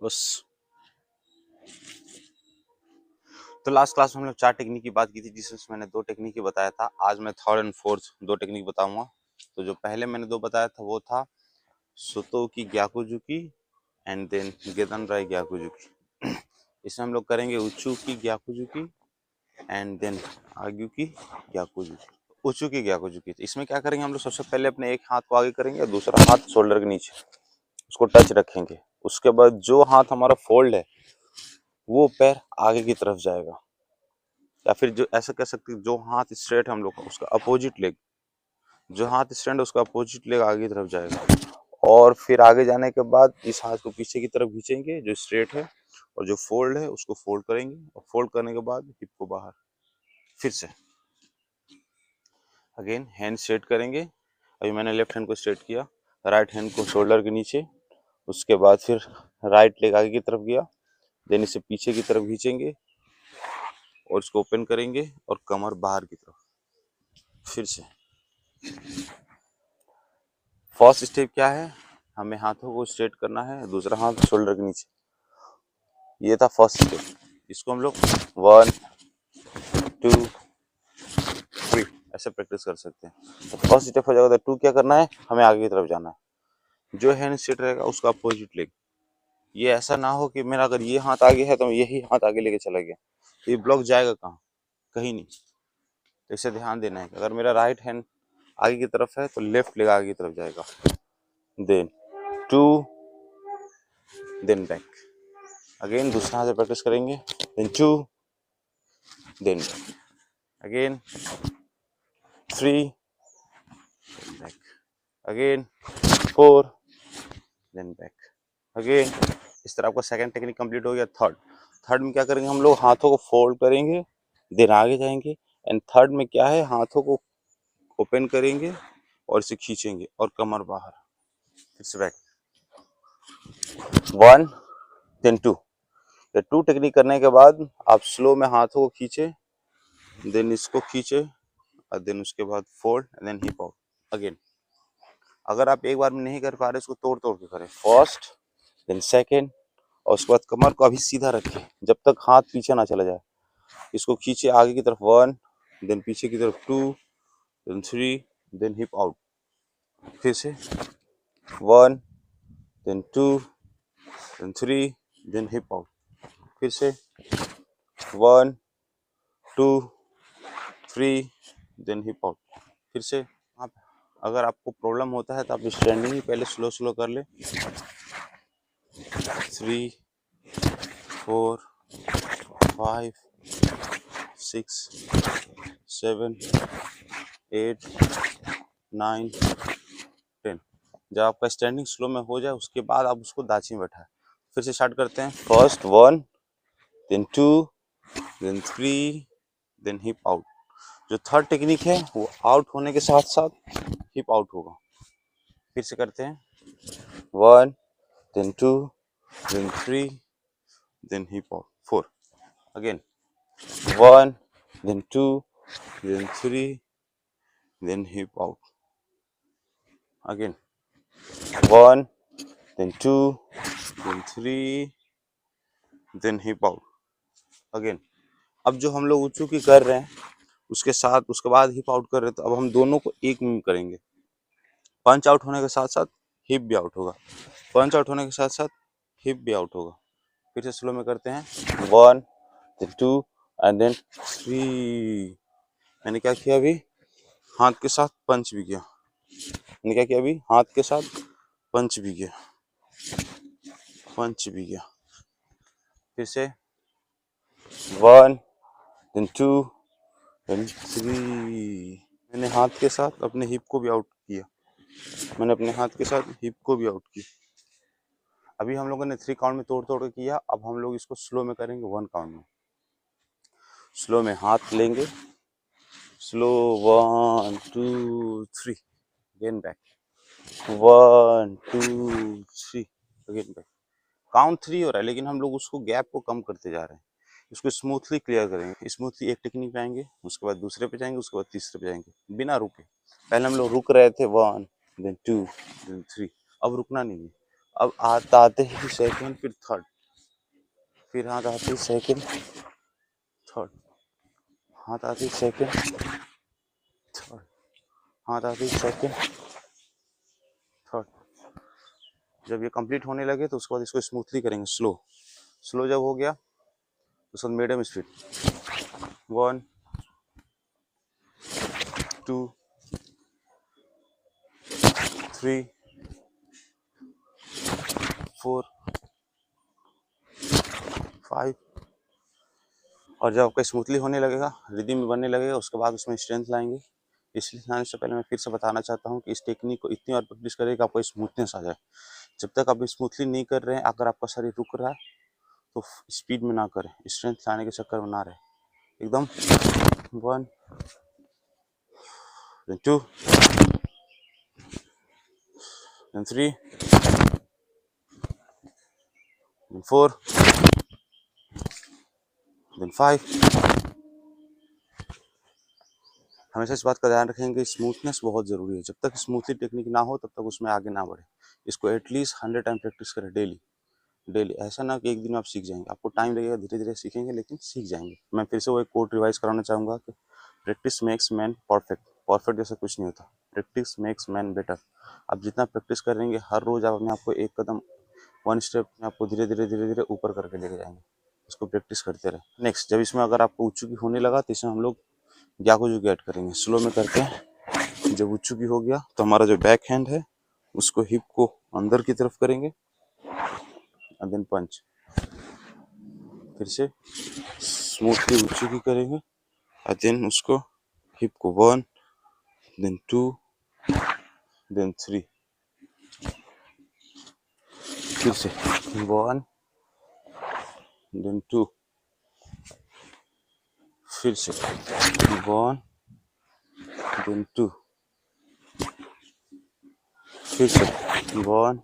बस। तो last class में हम लोग 4 टेक्निक की बात की थी, जिसमें मैंने 2 टेक्निक ही बताया था। आज मैं थर्ड एंड फोर्थ 2 टेक्निक बताऊंगा। तो जो पहले मैंने 2 बताया था वो था सुतोकी ग्याकुजुकी एंड देन गेदनराई ग्याकुजुकी। इसमें हम लोग करेंगे उचुकी ग्याकुजुकी एंड देन आग्युकी ग्याकुजुकी। उचुकी ग्याकुजुकी, इसमें क्या करेंगे हम लोग, सबसे पहले अपने एक हाथ को आगे करेंगे और दूसरा हाथ शोल्डर के नीचे उसको टच रखेंगे। उसके बाद जो हाथ हमारा फोल्ड है वो पैर आगे की तरफ जाएगा, या फिर जो ऐसा कह सकते हैं जो हाथ स्ट्रेट है हम लोग का उसका अपोजिट लेग, जो हाथ स्टैंड है उसका अपोजिट लेग आगे की तरफ जाएगा। और फिर आगे जाने के बाद इस हाथ को पीछे की तरफ खींचेंगे जो स्ट्रेट है, और जो फोल्ड है उसको फोल्ड करेंगे, और फोल्ड करने के बाद हिप को बाहर। फिर से अगेन हैंड स्ट्रेट करेंगे। अभी मैंने लेफ्ट हैंड को स्ट्रेट किया, राइट हैंड को शोल्डर के नीचे, उसके बाद फिर राइट लेग आगे की तरफ गया, देन इसे पीछे की तरफ खींचेंगे और इसको ओपन करेंगे और कमर बाहर की तरफ। फिर से फर्स्ट स्टेप क्या है, हमें हाथों को स्ट्रेट करना है, दूसरा हाथ शोल्डर के नीचे। ये था फर्स्ट स्टेप। इसको हम लोग 1 2 3 ऐसे प्रैक्टिस कर सकते हैं। तो फर्स्ट स्टेप हो जाएगा, तो 2 क्या करना है, हमें आगे की तरफ जाना है। जो हैंड स्ट्रेट रहेगा उसका अपोजिट लेग। ये ऐसा ना हो कि मेरा अगर ये हाथ आगे है तो मैं यही हाथ आगे लेके चला गया, तो ये ब्लॉक जाएगा कहाँ, कहीं नहीं। तो इसे ध्यान देना है कि अगर मेरा राइट हैंड आगे की तरफ है तो लेफ्ट लेग आगे की तरफ जाएगा। Then 2 then back. अगेन दूसरा हाथ से प्रैक्टिस करेंगे। Then 2 then back. Again 3 then back. Again 4 then back. Again इस तरह आपका सेकंड टेक्निक कंप्लीट हो गया। थर्ड में क्या करेंगे हम लोग, हाथों को फोल्ड करेंगे, देन आगे जाएंगे। एंड थर्ड में क्या है, हाथों को ओपन करेंगे और इसे खींचेंगे और कमर बाहर। फिर से बैक 1 देन 2। ये 2 टेक्निक करने के बाद आप स्लो में हाथों को खींचे, देन इसको खींचे, और देन उसके बाद fold and then hip out again. अगर आप एक बार में नहीं कर पा रहे इसको तोड़ तोड़ के करें। फर्स्ट देन सेकेंड, और उसके बाद कमर को अभी सीधा रखें जब तक हाथ पीछे ना चला जाए। इसको खींचे आगे की तरफ 1, देन पीछे की तरफ 2, देन 3, देन हिप आउट। फिर से 1 then 2 then 3 then hip out. फिर से 1 2 3 देन हिप आउट। फिर से आप अगर आपको प्रॉब्लम होता है तो आप स्टैंडिंग ही पहले स्लो स्लो कर ले। 3 4 5 6 7 8 9 10। जब आपका स्टैंडिंग स्लो में हो जाए उसके बाद आप उसको दाची में बैठाएं। फिर से स्टार्ट करते हैं। First 1 then 2 then 3 then hip out. जो थर्ड टेक्निक है वो आउट होने के साथ साथ हिप आउट होगा। फिर से करते हैं। 1 then 2 then 3 then hip out. 4 again 1 then 2 then 3 then hip out again 1 then 2 then 3 then hip out again. अब जो हम लोग उचुकी कर रहे हैं उसके साथ उसके बाद हिप आउट कर रहे हैं, तो अब हम दोनों को एक में करेंगे। पंच आउट होने के साथ साथ हिप भी आउट होगा, पंच आउट होने के साथ साथ हिप भी आउट होगा। फिर से स्लो में करते हैं। 1 देन 2 एंड देन 3। मैंने क्या किया अभी, हाथ के साथ पंच भी किया। मैंने क्या किया अभी, हाथ के साथ पंच भी किया, पंच भी किया। फिर से 1 देन 2 देन 3। मैंने हाथ के साथ अपने हिप को भी आउट किया, मैंने अपने हाथ के साथ हिप को भी आउट किया। अभी हम लोगों ने 3 काउंट में तोड़ तोड़ के किया। अब हम लोग इसको स्लो में करेंगे 1 काउंट में। स्लो में हाथ लेंगे, slow 1 2 3 again back, 1 2 3 again back. Count 3 हो रहा है लेकिन हम लोग उसको गैप को कम करते जा रहे हैं। इसको स्मूथली क्लियर करेंगे। स्मूथली एक टेक्निक पे आएंगे, उसके बाद दूसरे पे जाएंगे, उसके बाद तीसरे पे जाएंगे बिना रुके। पहले हम लोग रुक रहे थे 1 देन 2 देन 3, अब रुकना नहीं है। अब आते ही सेकंड फिर थर्ड, फिर हाथ आती है सेकंड, थर्ड, हाथ आती है सेकंड, थर्ड, हाथ आती है सेकंड, थर्ड। जब ये कंप्लीट होने लगे तो उसके बाद इसको स्मूथली करेंगे, स्लो। स्लो जब हो गया उसके बाद मीडियम स्पीड, 1 2 3 4 5। और जब आपका स्मूथली होने लगेगा, रिदम में बनने लगेगा, उसके बाद उसमें स्ट्रेंथ लाएंगे। इसलिए लाने से पहले मैं फिर से बताना चाहता हूँ कि इस टेक्निक को इतनी और प्रैक्टिस करें कि आपको स्मूथनेस आ जाए। जब तक आप स्मूथली नहीं कर रहे हैं, अगर आपका शरीर रुक रहा है तो स्पीड में ना करें, स्ट्रेंथ लाने के चक्कर में ना रहे। एकदम 1 then 2 then 3 then 4 then 5। हमेशा इस बात का ध्यान रखेंगे, स्मूथनेस बहुत ज़रूरी है। जब तक स्मूथली टेक्निक ना हो तब तक उसमें आगे ना बढ़े। इसको एटलीस्ट 100 टाइम प्रैक्टिस करें डेली डेली। ऐसा ना कि एक दिन में आप सीख जाएंगे, आपको टाइम लगेगा, धीरे धीरे सीखेंगे लेकिन सीख जाएंगे। मैं फिर से वो एक कोट रिवाइज कराना चाहूँगा कि practice makes man perfect. Perfect जैसा कुछ नहीं होता, प्रैक्टिस मेक्स मैन बेटर। आप जितना प्रैक्टिस करेंगे, हर रोज़ आप अपने आपको एक कदम, 1 स्टेप में आपको धीरे धीरे धीरे धीरे ऊपर करके लेके जाएंगे। इसको प्रैक्टिस करते रहे। नेक्स्ट, जब इसमें अगर आपको उच्चुकी होने लगा तो इसमें हम लोग ग्याकुजुकी ऐड करेंगे। स्लो में करते हैं। जब उच्चुकी हो गया तो हमारा जो बैक हैंड है उसको हिप को अंदर की तरफ करेंगे एंड देन पंच। फिर से स्मूथली उच्चुकी करेंगे और देन उसको हिप को 1 देन 2 देन 3। फिर से 1 देन 2, फिर से 1 देन 2, फिर से 1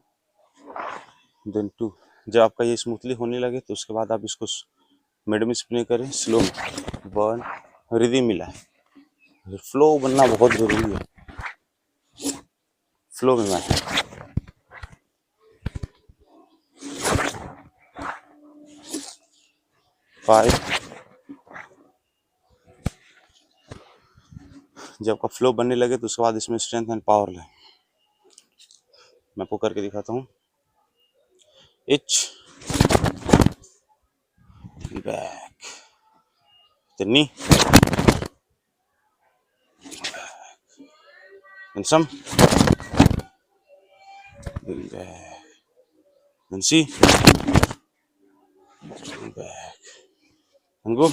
देन 2। जब आपका ये स्मूथली होने लगे तो उसके बाद आप इसको मीडियम स्पीड में करें, स्लो में 1। रिदम मिला है, फ्लो बनना बहुत जरूरी है। फ्लो में मैं 5। जब आपका फ्लो बनने लगे तो उसके बाद इसमें स्ट्रेंथ एंड पावर लें। मैं आपको करके दिखाता हूँ। Etch back, then knee, then some, then back, then see, then back, and go।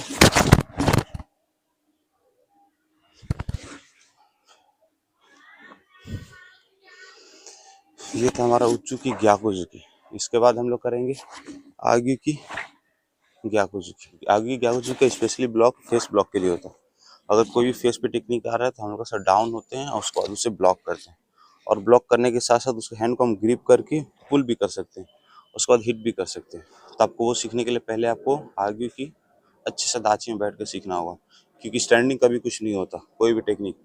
ये था हमारा उच्चुकी ग्याकुजुकी। इसके बाद हम लोग करेंगे आगे की ग्याकुजुकी। आगे ग्याकुजुकी स्पेशली ब्लॉक फेस ब्लॉक के लिए होता है। अगर कोई भी फेस पे टेक्निक आ रहा है तो हम लोग सर डाउन होते हैं और उसके बाद उसे ब्लॉक करते हैं। और ब्लॉक करने के साथ साथ उसके हैंड को हम ग्रिप करके पुल भी कर सकते हैं, उसके बाद हिट भी कर सकते हैं। तो आपको वो सीखने के लिए पहले आपको आगे की अच्छे से दाची में बैठ कर सीखना होगा, क्योंकि स्टैंडिंग कभी कुछ नहीं होता। कोई भी टेक्निक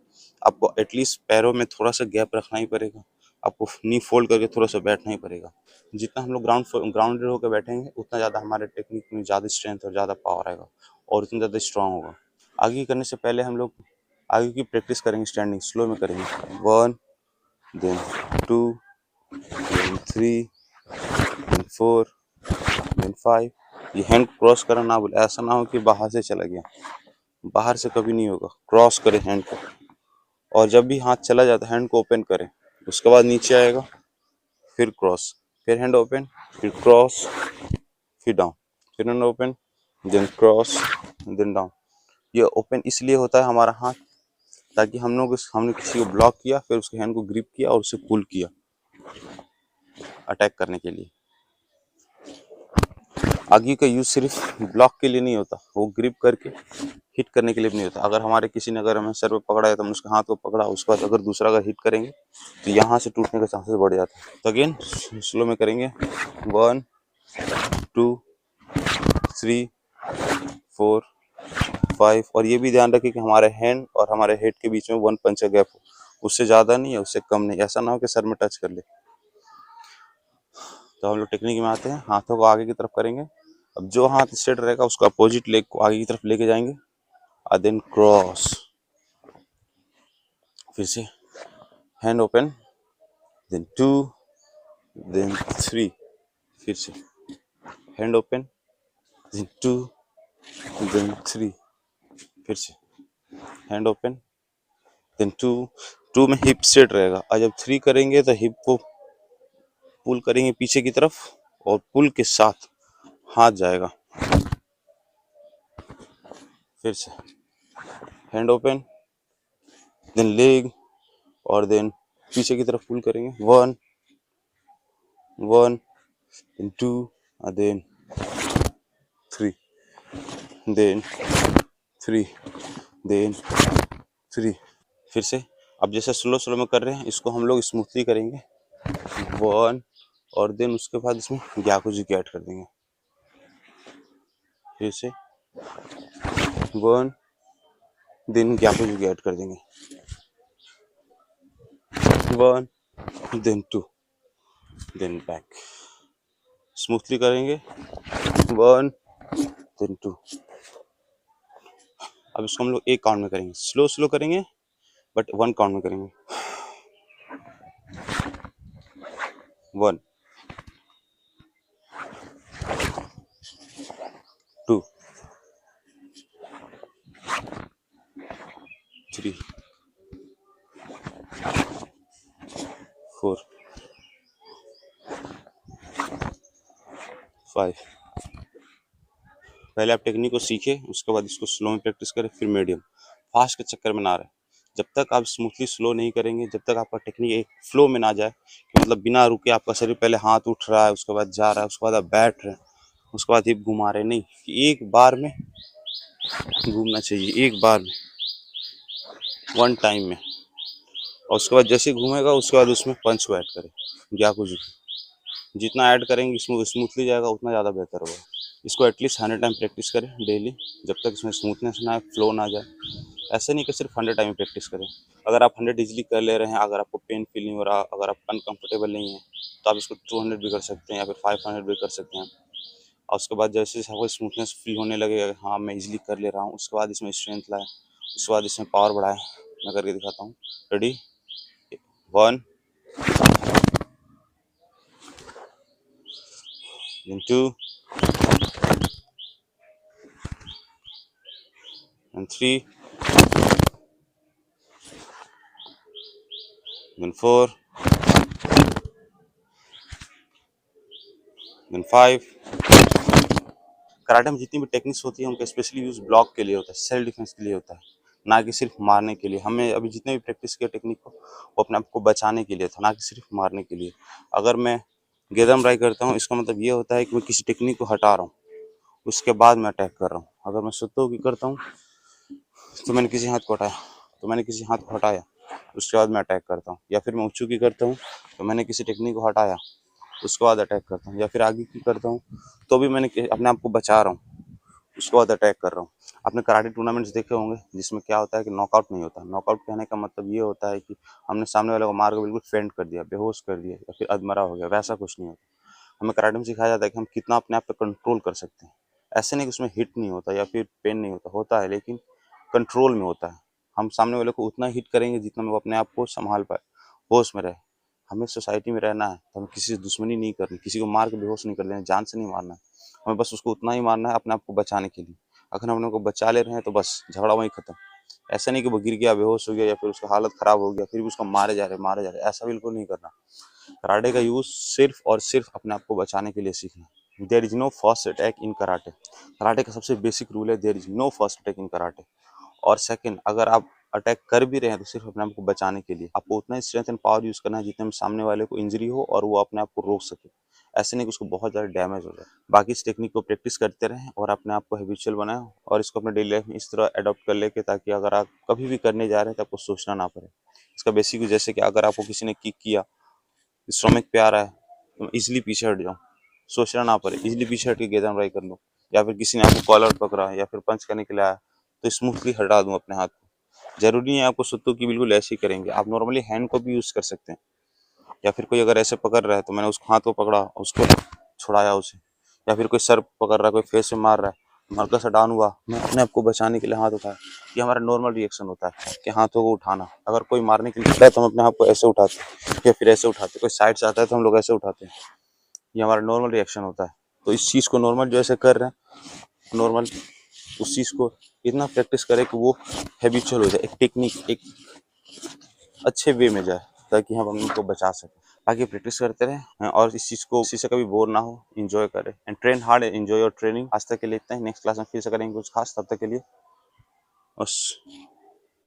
आपको एटलीस्ट पैरों में थोड़ा सा गैप रखना ही पड़ेगा, आपको नी फोल्ड करके थोड़ा सा बैठना ही पड़ेगा। जितना हम लोग ग्राउंडेड होकर बैठेंगे उतना ज़्यादा हमारे टेक्निक में ज़्यादा स्ट्रेंथ और ज़्यादा पावर आएगा और उतना ज़्यादा स्ट्रांग होगा। आगे करने से पहले हम लोग आगे की प्रैक्टिस करेंगे, स्टैंडिंग स्लो में करेंगे। 1 देन 2 देन 3 देन 4 देन 5। ये हैंड क्रॉस करना ना बोले, ऐसा ना हो कि बाहर से चला गया, बाहर से कभी नहीं होगा। क्रॉस करें हैंड को, और जब भी हाथ चला जाता है हैंड को ओपन करें, उसके बाद नीचे आएगा, फिर क्रॉस, फिर हैंड ओपन, फिर क्रॉस, फिर डाउन, फिर hand open, then cross, then down. ये ओपन इसलिए होता है हमारा हाथ, ताकि हमने किसी को ब्लॉक किया, फिर उसके हैंड को ग्रिप किया और उसे पुल किया अटैक करने के लिए। आगे का यूज सिर्फ ब्लॉक के लिए नहीं होता, वो ग्रिप करके हिट करने के लिए भी नहीं होता। अगर हमारे किसी ने अगर हमें सर पे पकड़ा है तो हम उसके हाथ को पकड़ा, उसके बाद अगर दूसरा अगर हिट करेंगे तो यहाँ से टूटने के चांसेस बढ़ जाते हैं। तो अगेन स्लो में करेंगे। 1 2 3 4 5। और ये भी ध्यान रखें कि हमारे हैंड और हमारे हेड के बीच में 1 पंच का गैप हो, उससे ज़्यादा नहीं है, उससे कम नहीं। ऐसा ना हो कि सर में टच कर ले। तो हम लोग टेक्निक में आते हैं। हाथों को आगे की तरफ करेंगे, अब जो हाथ स्ट्रेट रहेगा उसका अपोजिट लेग को आगे की तरफ लेके जाएंगे, और देन क्रॉस। फिर से हैंड ओपन, देन 2, देन 3। फिर से हैंड ओपन, देन 2, देन 3। फिर से हैंड ओपन, देन 2। 2 में हिप स्ट्रेट रहेगा, और जब 3 करेंगे तो हिप को पुल करेंगे पीछे की तरफ, और पुल के साथ हाथ जाएगा। फिर से हैंड ओपन, देन लेग, और देन पीछे की तरफ पुल करेंगे। 1 1, देन 2, और देन 3, देन 3, देन 3। फिर से अब जैसे स्लो स्लो में कर रहे हैं, इसको हम लोग स्मूथली करेंगे। 1, और देन उसके बाद इसमें ग्याकुजी ऐड कर देंगे। फिर से 1, देन ग्याकुजी ऐड कर देंगे। 1, देन 2, देन बैक। स्मूथली करेंगे। 1, देन 2। अब इसको हम लोग एक काउंट में करेंगे, स्लो स्लो करेंगे, बट 1 काउंट में करेंगे। 1, 2, 3, 4, 5। पहले आप टेक्निक को सीखें, उसके बाद इसको स्लो में प्रैक्टिस करें, फिर मीडियम। फास्ट के चक्कर में ना रहे। जब तक आप स्मूथली स्लो नहीं करेंगे, जब तक आपका टेक्निक एक फ्लो में ना जाए, कि मतलब बिना रुके आपका शरीर पहले हाथ उठ रहा है, उसके बाद जा रहा है, उसके बाद आप बैठ रहे हैं, उसके बाद हिप घुमा रहे, नहीं, एक बार में घूमना चाहिए, एक बार में, 1 टाइम में। और उसके बाद जैसे घूमेगा उसके बाद उसमें पंच को ऐड करें, ग्याकुजी। जितना ऐड करेंगे इसमें स्मूथली जाएगा, उतना ज़्यादा बेहतर होगा। इसको एटलीस्ट 100 टाइम प्रैक्टिस करें डेली, जब तक इसमें स्मूथनेस ना आए, फ्लो ना जाए। ऐसे नहीं कि सिर्फ 100 टाइम प्रैक्टिस करें। अगर आप 100 इजीली कर ले रहे हैं, अगर आपको पेन फील नहीं हो रहा, अगर आप अनकंफर्टेबल नहीं है, तो आप इसको 200 भी कर सकते हैं, या फिर 500 भी कर सकते हैं। और उसके बाद जैसे जैसे आपको स्मूथनेस फील होने लगेगा, हाँ मैं इजीली कर ले रहा हूँ, उसके बाद इसमें स्ट्रेंथ लाएँ, उसके बाद इसमें पावर बढ़ाएँ। मैं करके दिखाता हूँ। Ready? 1, then 2, and 3, then 4, then 5। Karate में जितनी भी टेक्निक्स होती है, उनका स्पेशली यूज़ ब्लॉक के लिए होता है, सेल्फ डिफेंस के लिए होता है, ना कि सिर्फ मारने के लिए। हमें अभी जितने भी प्रैक्टिस किया टेक्निक को, वो अपने आप को बचाने के लिए था, ना कि सिर्फ मारने के लिए। अगर मैं गेदम राई करता हूँ, इसका मतलब ये होता है कि मैं किसी टेक्निक को हटा रहा हूँ, उसके बाद मैं अटैक कर रहा हूँ। अगर मैं सुतो की करता हूँ, तो मैंने किसी हाथ को हटाया, तो मैंने किसी हाथ को हटाया, उसके बाद मैं अटैक करता हूँ। या फिर मैं उच्चू की करता हूँ, तो मैंने किसी टेक्निक को हटाया, उसके बाद अटैक करता हूँ। या फिर आगे की करता हूँ, तो भी मैंने अपने आप को बचा रहा हूँ, उसके बाद अटैक कर रहा हूँ। आपने कराटे टूर्नामेंट्स देखे होंगे, जिसमें क्या होता है कि नॉकआउट नहीं होता। नॉकआउट कहने का मतलब ये होता है कि हमने सामने वाले को मार के बिल्कुल फेंट कर दिया, बेहोश कर दिया, या फिर अधमरा हो गया, वैसा कुछ नहीं होता। हमें कराटे में सिखाया जाता है कि हम कितना अपने आप पे कंट्रोल कर सकते हैं। ऐसे नहीं कि उसमें हिट नहीं होता या फिर पेन नहीं होता, होता है, लेकिन कंट्रोल में होता है। हम सामने वाले को उतना हिट करेंगे जितना वो अपने आप को संभाल पाए, होश में रहे। हमें सोसाइटी में रहना है, तो हमें किसी से दुश्मनी नहीं करनी, किसी को मार के बेहोश नहीं कर देना, जान से नहीं मारना है। हमें बस उसको उतना ही मारना है अपने आप को बचाने के लिए। अगर हम अपने को बचा ले रहे हैं, तो बस झगड़ा वहीं खत्म। ऐसा नहीं कि वो गिर गया, बेहोश हो गया, या फिर उसका हालत खराब हो गया, फिर भी उसको मारे जा रहे, ऐसा बिल्कुल नहीं करना। कराटे का यूज सिर्फ और सिर्फ अपने आप को बचाने के लिए सीखना। There is no first attack in karate. Karate का सबसे बेसिक रूल है, देयर is no first attack in कराटे। और सेकंड, अगर आप अटैक कर भी रहे हैं, तो सिर्फ अपने आप को बचाने के लिए। आपको उतना ही स्ट्रेंथ एंड पावर यूज करना है जितने में सामने वाले को इंजरी हो और वो अपने आप को रोक सके। ऐसे नहीं कि उसको बहुत ज़्यादा डैमेज हो जाए। बाकी इस टेक्निक को प्रैक्टिस करते रहें और अपने आप को हैबिचुअल बनाएं, और इसको अपने डेली लाइफ में इस तरह अडॉप्ट कर लेके, ताकि अगर आप कभी भी करने जा रहे हैं तो आपको सोचना ना पड़े। इसका बेसिक जैसे कि अगर आपको किसी ने किक किया, स्टोमिक पे आ रहा है, तो इजिली पीछे हट जाओ, सोचना ना पड़े, इजिली पीछे हट के गेंद ट्राई कर लो। या फिर किसी ने आपको कॉलर पकड़ा है या फिर पंच करने के लिए आया, तो स्मूथली हटा दूं अपने हाथ को। जरूरी नहीं है आपको सुत्तू की बिल्कुल ऐसे ही करेंगे, आप नॉर्मली हैंड को भी यूज कर सकते हैं। या फिर कोई अगर ऐसे पकड़ रहा है, तो मैंने उस हाथ को पकड़ा, उसको छुड़ाया उसे, या फिर कोई सर पकड़ रहा है, कोई फेस से मार रहा है, हल्का सा डाउन हुआ, मैं अपने आप को बचाने के लिए हाथ उठाया। ये हमारा नॉर्मल रिएक्शन होता है कि हाथों को उठाना। अगर कोई मारने के लिए आता है तो हम अपने आप को ऐसे उठाते हैं या फिर ऐसे उठाते हैं, कोई साइड से आता है तो हम लोग ऐसे उठाते हैं। ये हमारा नॉर्मल रिएक्शन होता है। तो इस चीज़ को नॉर्मल जो ऐसे कर रहे हैं नॉर्मल, उस चीज़ को इतना प्रैक्टिस करें कि वो हैबिचुअल हो जाए, एक टेक्निक, एक अच्छे वे में जाए, ताकि हम उनको बचा सकें। बाकी प्रैक्टिस करते रहें और इस चीज़ से कभी बोर ना हो, एंजॉय करें and train hard, enjoy your training. आज तक के लिए इतना ही, नेक्स्ट क्लास में फिर से करेंगे कुछ खास, तब तक के लिए बस।